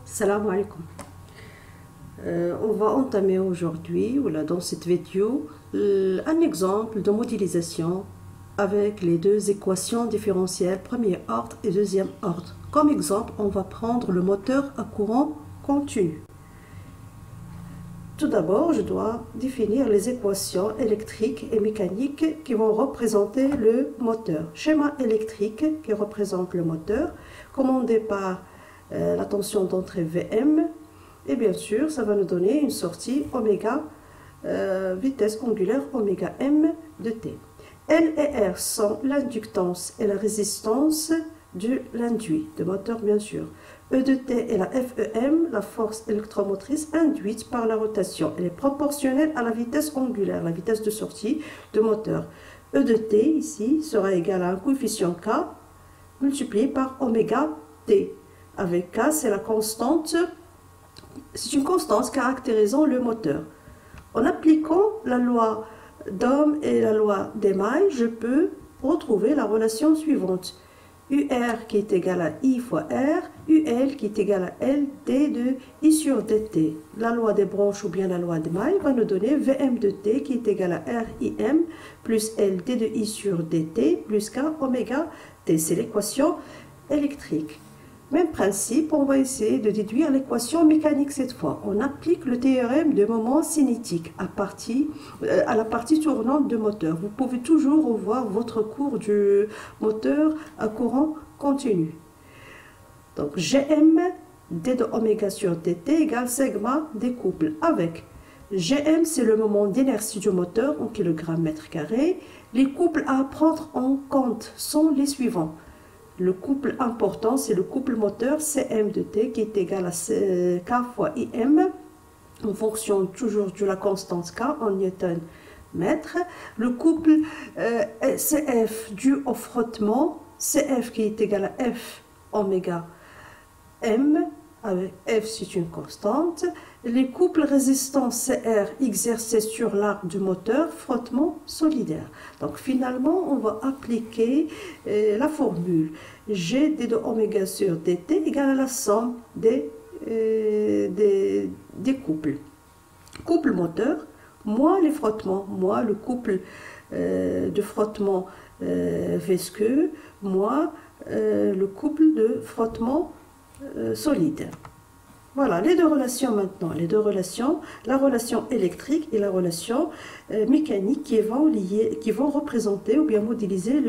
Salam alaikum. On va entamer aujourd'hui, ou là, dans cette vidéo, un exemple de modélisation avec les deux équations différentielles, premier ordre et deuxième ordre. Comme exemple, on va prendre le moteur à courant continu. Tout d'abord, je dois définir les équations électriques et mécaniques qui vont représenter le moteur. Schéma électrique qui représente le moteur, commandé par la tension d'entrée Vm, et bien sûr, ça va nous donner une sortie oméga, vitesse angulaire oméga m de t. L et R sont l'inductance et la résistance de l'induit, de moteur bien sûr. E de t et la FEM, la force électromotrice induite par la rotation. Elle est proportionnelle à la vitesse angulaire, la vitesse de sortie de moteur. E de t ici sera égal à un coefficient K multiplié par oméga t. Avec K, c'est la constante, c'est une constante caractérisant le moteur. En appliquant la loi d'Ohm et la loi d'Émaille, je peux retrouver la relation suivante. UR qui est égal à I fois R, UL qui est égal à L, D de I sur dt. La loi des branches ou bien la loi d'Émaille va nous donner Vm de t qui est égal à RIm plus L, D de I sur dt plus K oméga t. C'est l'équation électrique. Même principe, on va essayer de déduire l'équation mécanique cette fois. On applique le théorème de moment cinétique à la partie tournante du moteur. Vous pouvez toujours revoir votre cours du moteur à courant continu. Donc Gm d de oméga sur dt égale sigma découple avec Gm, c'est le moment d'inertie du moteur en kg/m². Les couples à prendre en compte sont les suivants. Le couple important, c'est le couple moteur Cm de t qui est égal à K fois Im, en fonction toujours de la constante K en Newton-mètre. Le couple Cf dû au frottement, Cf qui est égal à F oméga m, avec F c'est une constante. Les couples résistance CR exercés sur l'arc du moteur, frottement solidaire. Donc finalement, on va appliquer la formule G d de oméga sur dt égale à la somme des couples. Couple moteur, moins les frottements, moins le couple de frottement visqueux, moins le couple de frottement solide. Voilà, les deux relations maintenant, la relation électrique et la relation mécanique qui vont représenter ou bien modéliser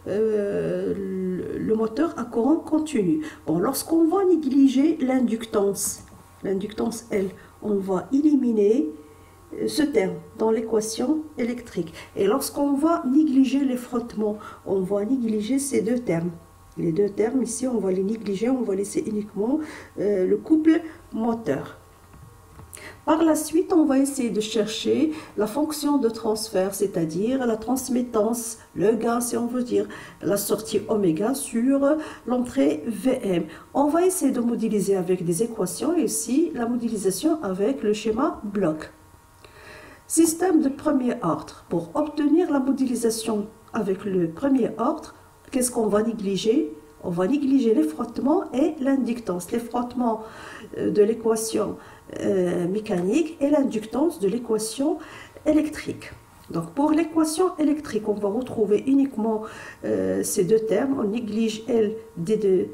le moteur à courant continu. Bon, lorsqu'on va négliger l'inductance L, on va éliminer ce terme dans l'équation électrique. Et lorsqu'on va négliger les frottements, on va négliger ces deux termes. Les deux termes ici, on va les négliger, on va laisser uniquement le couple moteur. Par la suite, on va essayer de chercher la fonction de transfert, c'est-à-dire la transmittance, le gain, si on veut dire, la sortie oméga sur l'entrée Vm. On va essayer de modéliser avec des équations et ici, la modélisation avec le schéma bloc. Système de premier ordre. Pour obtenir la modélisation avec le premier ordre, qu'est-ce qu'on va négliger? On va négliger les frottements et l'inductance. Les frottements de l'équation mécanique et l'inductance de l'équation électrique. Donc pour l'équation électrique, on va retrouver uniquement ces deux termes. On néglige L d de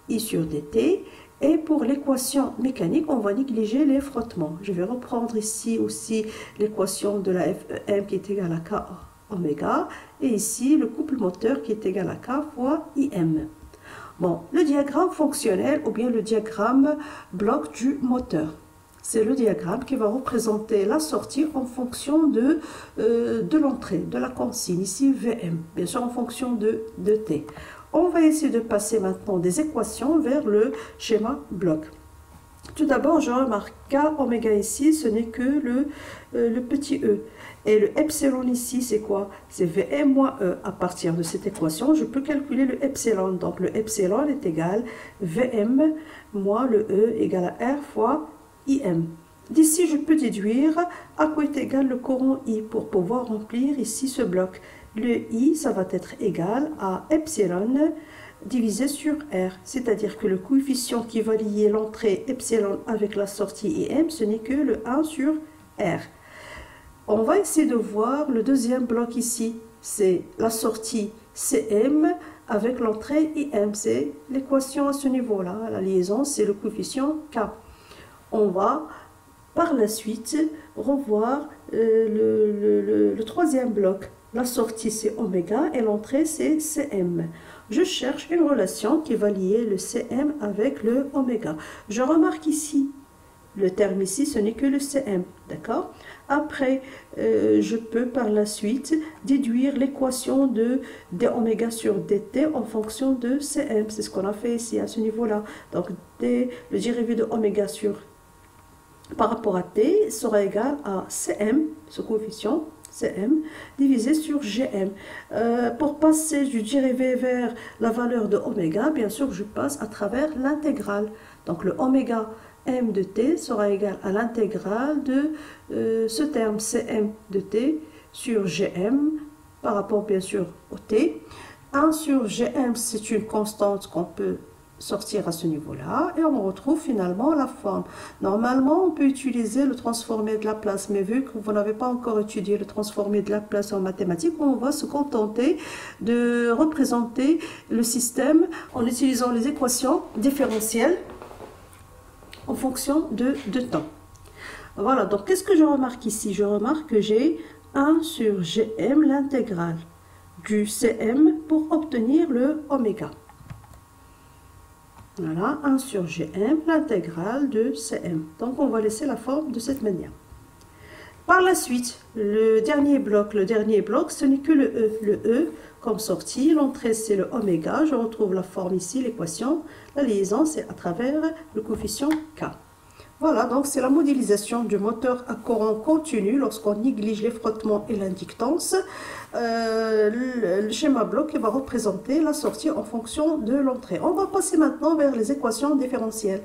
I sur dt. Et pour l'équation mécanique, on va négliger les frottements. Je vais reprendre ici aussi l'équation de la FEM qui est égale à K oméga, et ici le couple moteur qui est égal à K fois Im. Bon, le diagramme fonctionnel ou bien le diagramme bloc du moteur. C'est le diagramme qui va représenter la sortie en fonction de l'entrée, de la consigne, ici Vm, bien sûr en fonction de t. On va essayer de passer maintenant des équations vers le schéma bloc. Tout d'abord, je remarque K oméga ici, ce n'est que le petit e. Et le epsilon ici, c'est quoi? C'est Vm moins e. À partir de cette équation, je peux calculer le epsilon. Donc le epsilon est égal Vm moins le e égale à R fois Im. D'ici, je peux déduire à quoi est égal le courant I pour pouvoir remplir ici ce bloc. Le I, ça va être égal à epsilon divisé sur R. C'est-à-dire que le coefficient qui va lier l'entrée epsilon avec la sortie IM, ce n'est que le 1 sur R. On va essayer de voir le deuxième bloc ici. C'est la sortie CM avec l'entrée IM. C'est l'équation à ce niveau-là. La liaison, c'est le coefficient K. On va par la suite revoir le troisième bloc. La sortie c'est oméga et l'entrée c'est Cm. Je cherche une relation qui va lier le Cm avec le oméga. Je remarque ici, le terme ici ce n'est que le Cm, d'accord? Après, je peux par la suite déduire l'équation de dω sur dt en fonction de Cm. C'est ce qu'on a fait ici à ce niveau-là. Donc le dérivé de oméga sur par rapport à t sera égal à Cm, ce coefficient Cm, divisé sur Gm. Pour passer du dérivé vers la valeur de oméga, bien sûr, je passe à travers l'intégrale. Donc le oméga m de t sera égal à l'intégrale de ce terme Cm de t sur Gm par rapport bien sûr au t. 1 sur Gm, c'est une constante qu'on peut sortir à ce niveau-là et on retrouve finalement la forme. Normalement, on peut utiliser le transformé de Laplace, mais vu que vous n'avez pas encore étudié le transformé de Laplace en mathématiques, on va se contenter de représenter le système en utilisant les équations différentielles en fonction de temps. Voilà, donc qu'est-ce que je remarque ici? Je remarque que j'ai 1 sur Gm, l'intégrale du Cm pour obtenir le oméga. Voilà, 1 sur Gm, l'intégrale de Cm. Donc, on va laisser la forme de cette manière. Par la suite, le dernier bloc, ce n'est que le E. Le E, comme sortie, l'entrée, c'est le oméga. Je retrouve la forme ici, l'équation. La liaison, c'est à travers le coefficient K. Voilà, donc c'est la modélisation du moteur à courant continu lorsqu'on néglige les frottements et l'inductance. Le schéma bloc va représenter la sortie en fonction de l'entrée. On va passer maintenant vers les équations différentielles.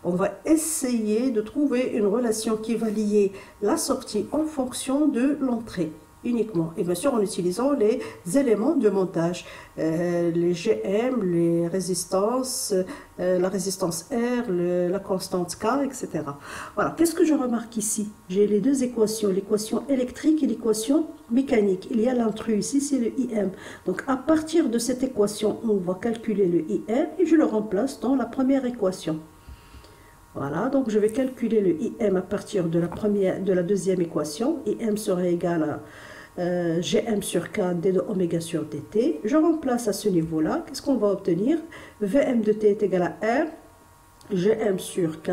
On va essayer de trouver une relation qui va lier la sortie en fonction de l'entrée uniquement. Et bien sûr en utilisant les éléments de montage, les Gm, les résistances, la résistance R, la constante K, etc. Voilà, qu'est-ce que je remarque ici? J'ai les deux équations, l'équation électrique et l'équation mécanique. Il y a l'intrus ici, c'est le IM. Donc à partir de cette équation, on va calculer le IM et je le remplace dans la première équation. Voilà, donc je vais calculer le IM à partir de la deuxième équation. IM sera égal à Gm sur K d de oméga sur dt. Je remplace à ce niveau-là. Qu'est-ce qu'on va obtenir? Vm de t est égal à R, Gm sur K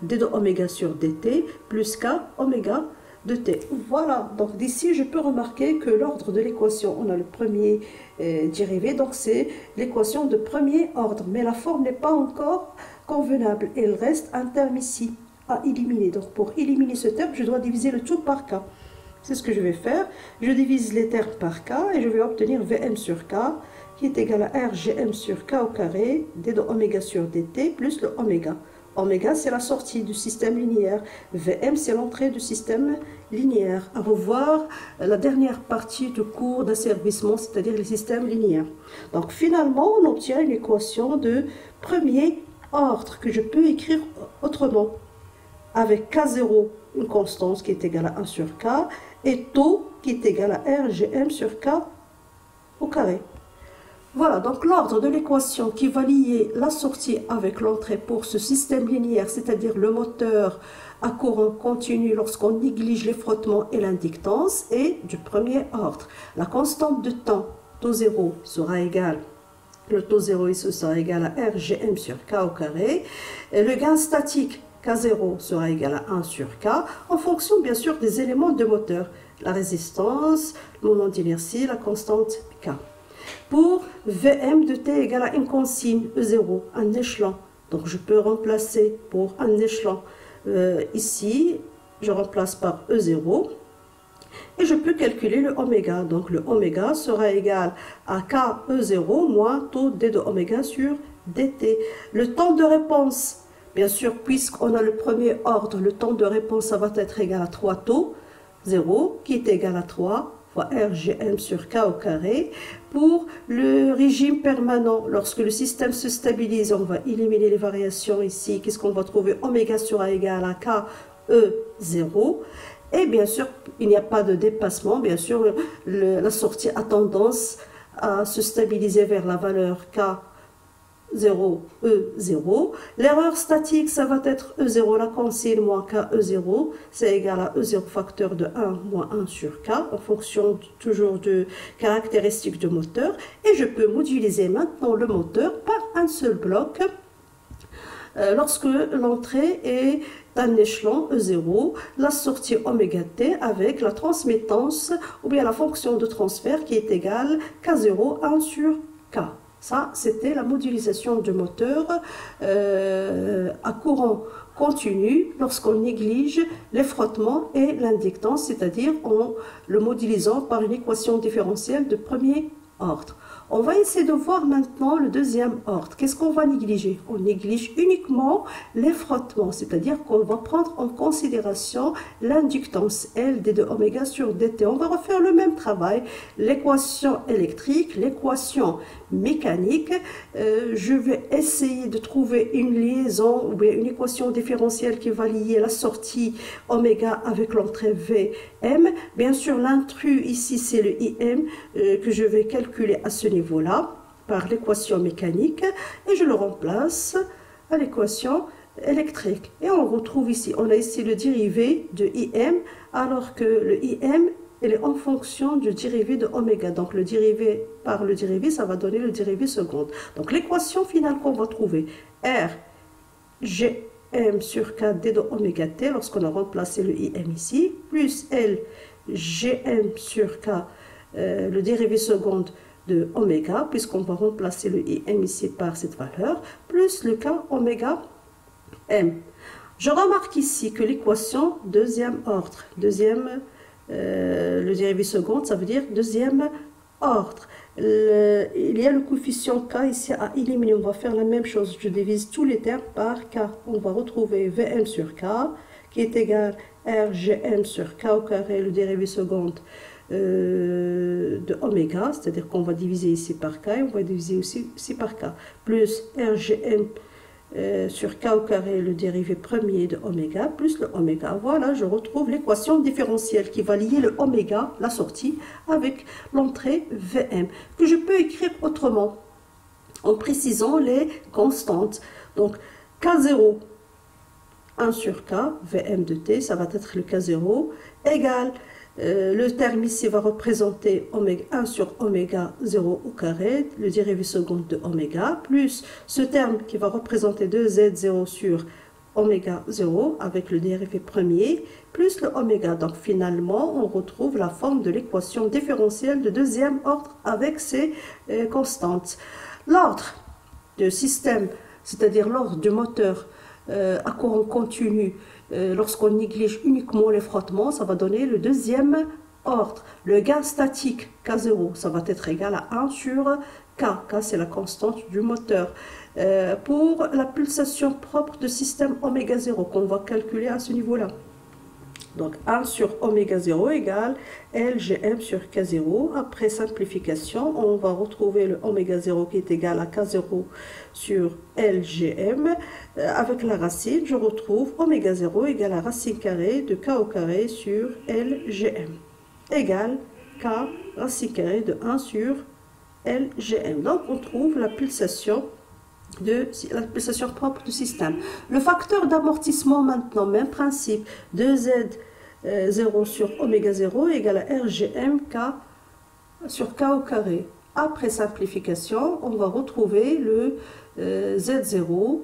d de oméga sur dt plus K oméga de t. Voilà, donc d'ici je peux remarquer que l'ordre de l'équation, on a le premier dérivé, donc c'est l'équation de premier ordre. Mais la forme n'est pas encore convenable. Il reste un terme ici à éliminer. Donc pour éliminer ce terme, je dois diviser le tout par K. C'est ce que je vais faire. Je divise les termes par K et je vais obtenir Vm sur K qui est égal à R Gm sur K au carré d de oméga sur dt plus le oméga. Oméga, c'est la sortie du système linéaire. Vm, c'est l'entrée du système linéaire. À revoir la dernière partie du cours d'asservissement, c'est-à-dire les systèmes linéaires. Donc finalement, on obtient une équation de premier ordre que je peux écrire autrement. Avec K0, une constante qui est égale à 1 sur K, et taux qui est égal à R Gm sur K au carré. Voilà, donc l'ordre de l'équation qui va lier la sortie avec l'entrée pour ce système linéaire, c'est-à-dire le moteur à courant continu lorsqu'on néglige les frottements et l'inductance, est du premier ordre. La constante de temps, taux 0, sera égale, le taux 0 ici sera égal à R Gm sur K au carré, et le gain statique, K0 sera égal à 1 sur K, en fonction bien sûr des éléments de moteur, la résistance, le moment d'inertie, la constante K. Pour Vm de t égale à une consigne E0, un échelon, donc je peux remplacer pour un échelon ici, je remplace par E0, et je peux calculer le oméga, donc le oméga sera égal à KE0 moins taux d de oméga sur dt. Le temps de réponse, bien sûr, puisqu'on a le premier ordre, le temps de réponse, ça va être égal à 3 taux, 0, qui est égal à 3, fois RGM sur K au carré. Pour le régime permanent, lorsque le système se stabilise, on va éliminer les variations ici. Qu'est-ce qu'on va trouver? Oméga sur A égale à K, E0. Et bien sûr, il n'y a pas de dépassement. Bien sûr, la sortie a tendance à se stabiliser vers la valeur K0, E0. L'erreur statique, ça va être E0, la consigne moins K, E0. C'est égal à E0 facteur de 1 moins 1 sur K, en fonction toujours de caractéristiques du moteur. Et je peux modéliser maintenant le moteur par un seul bloc. Lorsque l'entrée est un échelon E0, la sortie oméga t avec la transmittance ou bien la fonction de transfert qui est égale K0, 1 sur K. Ça, c'était la modélisation du moteur à courant continu lorsqu'on néglige les frottements et l'inductance, c'est-à-dire en le modélisant par une équation différentielle de premier ordre. On va essayer de voir maintenant le deuxième ordre. Qu'est-ce qu'on va négliger? On néglige uniquement les frottements, c'est-à-dire qu'on va prendre en considération l'inductance L d de oméga sur dt. On va refaire le même travail, l'équation électrique, l'équation mécanique. Je vais essayer de trouver une liaison ou bien une équation différentielle qui va lier la sortie oméga avec l'entrée Vm. Bien sûr, l'intrus ici, c'est le Im que je vais calculer à ce niveau-là par l'équation mécanique et je le remplace à l'équation électrique. Et on retrouve ici, on a ici le dérivé de Im alors que le Im il est en fonction du dérivé de oméga. Donc le dérivé par le dérivé, ça va donner le dérivé seconde. Donc l'équation finale qu'on va trouver, R Gm sur K d de oméga t, lorsqu'on a remplacé le Im ici, plus L Gm sur K, le dérivé seconde de oméga, puisqu'on va remplacer le Im ici par cette valeur, plus le K oméga m. Je remarque ici que l'équation deuxième ordre, le dérivé seconde, ça veut dire deuxième ordre. Il y a le coefficient K ici à éliminer. On va faire la même chose. Je divise tous les termes par K. On va retrouver Vm sur K qui est égal à Rgm sur K au carré, le dérivé seconde de oméga, c'est-à-dire qu'on va diviser ici par K et on va diviser aussi ici par K, plus Rgm sur K au carré, le dérivé premier de oméga, plus le oméga. Voilà, je retrouve l'équation différentielle qui va lier le oméga, la sortie, avec l'entrée Vm, que je peux écrire autrement, en précisant les constantes. Donc, K0, 1 sur K, Vm de t, ça va être le K0, égale, le terme ici va représenter oméga 1 sur oméga 0 au carré, le dérivé seconde de oméga, plus ce terme qui va représenter 2z0 sur oméga 0 avec le dérivé premier, plus le oméga. Donc finalement, on retrouve la forme de l'équation différentielle de deuxième ordre avec ces constantes. L'ordre de système, c'est-à-dire l'ordre du moteur à courant continu, lorsqu'on néglige uniquement les frottements, ça va donner le deuxième ordre. Le gain statique K0, ça va être égal à 1 sur K. K, c'est la constante du moteur. Pour la pulsation propre de système oméga 0, qu'on va calculer à ce niveau-là. Donc 1 sur oméga 0 égale LGM sur K0. Après simplification, on va retrouver le oméga 0 qui est égal à K0 sur LGM. Avec la racine, je retrouve oméga 0 égale à racine carrée de K au carré sur LGM. Égale K racine carrée de 1 sur LGM. Donc on trouve la pulsation propre du système. Le facteur d'amortissement maintenant, même principe, 2z0 sur oméga 0 égale à RGM K sur K au carré. Après simplification, on va retrouver le z0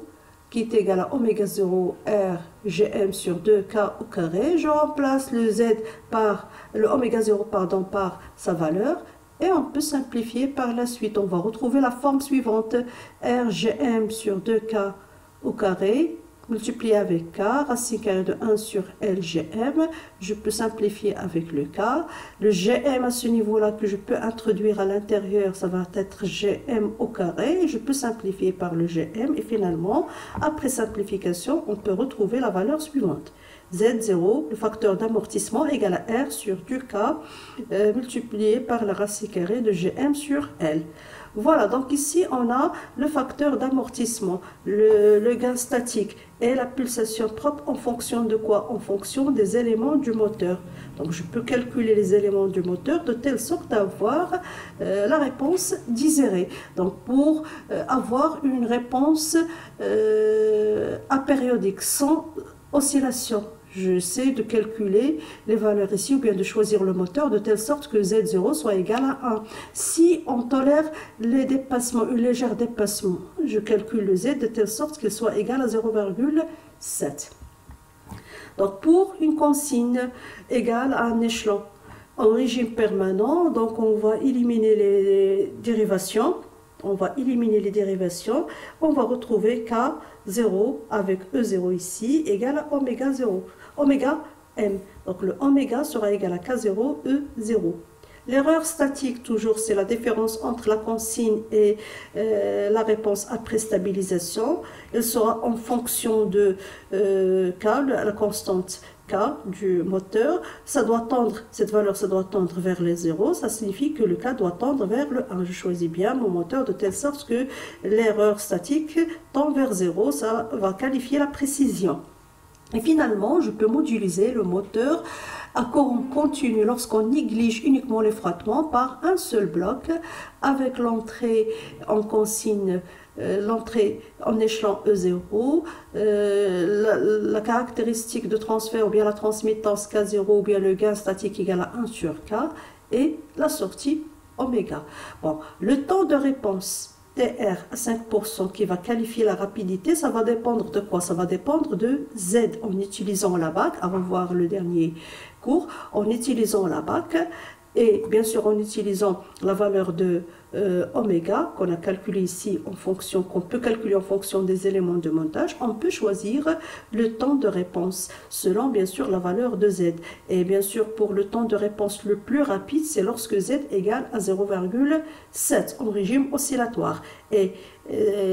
qui est égal à oméga 0 RGM sur 2K au carré. Je remplace le z par le oméga 0 pardon, par sa valeur. Et on peut simplifier par la suite. On va retrouver la forme suivante. RGM sur 2K au carré multiplié avec K, racine carrée de 1 sur LGM. Je peux simplifier avec le K. Le GM à ce niveau-là que je peux introduire à l'intérieur, ça va être GM au carré. Je peux simplifier par le GM et finalement, après simplification, on peut retrouver la valeur suivante. Z0, le facteur d'amortissement, égale à R sur du K multiplié par la racine carrée de GM sur L. Voilà, donc ici on a le facteur d'amortissement, le gain statique et la pulsation propre en fonction de quoi? En fonction des éléments du moteur. Donc je peux calculer les éléments du moteur de telle sorte d'avoir la réponse d'Iséré. Donc pour avoir une réponse apériodique, sans oscillation. J'essaie de calculer les valeurs ici ou bien de choisir le moteur de telle sorte que Z0 soit égal à 1. Si on tolère les dépassements, une légère dépassement, je calcule le Z de telle sorte qu'il soit égal à 0,7. Donc pour une consigne égale à un échelon en régime permanent, donc on va éliminer les dérivations. On va éliminer les dérivations. On va retrouver K0 avec E0 ici égale à oméga 0. Oméga M. Donc le oméga sera égal à K0, E0. L'erreur statique, toujours, c'est la différence entre la consigne et la réponse après stabilisation. Elle sera en fonction de K, la constante K du moteur. Ça doit tendre, cette valeur, ça doit tendre vers les 0. Ça signifie que le K doit tendre vers le 1. Je choisis bien mon moteur de telle sorte que l'erreur statique tend vers 0. Ça va qualifier la précision. Et finalement, je peux modéliser le moteur à courant continu lorsqu'on néglige uniquement les frottements par un seul bloc avec l'entrée en consigne, l'entrée en échelon E0, la caractéristique de transfert ou bien la transmittance K0 ou bien le gain statique égal à 1 sur K et la sortie oméga. Bon, le temps de réponse TR à 5% qui va qualifier la rapidité, ça va dépendre de quoi? Ça va dépendre de Z en utilisant la BAC, à revoir le dernier cours, en utilisant la BAC et bien sûr en utilisant la valeur de oméga qu'on a calculé ici en fonction, qu'on peut calculer en fonction des éléments de montage. On peut choisir le temps de réponse selon bien sûr la valeur de Z. Et bien sûr pour le temps de réponse le plus rapide, c'est lorsque Z égale à 0,7 en régime oscillatoire et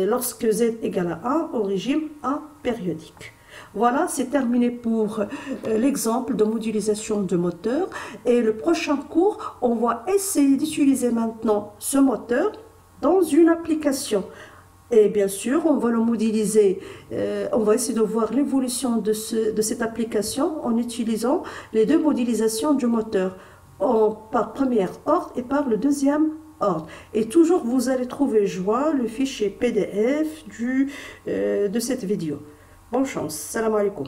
lorsque Z égale à 1 en régime apériodique. Voilà, c'est terminé pour l'exemple de modélisation de moteur. Et le prochain cours, on va essayer d'utiliser maintenant ce moteur dans une application. Et bien sûr, on va le modéliser, on va essayer de voir l'évolution de cette application en utilisant les deux modélisations du moteur, par premier ordre et par le deuxième ordre. Et toujours, vous allez trouver joint le fichier PDF de cette vidéo. Bonne chance. Salam alaikum.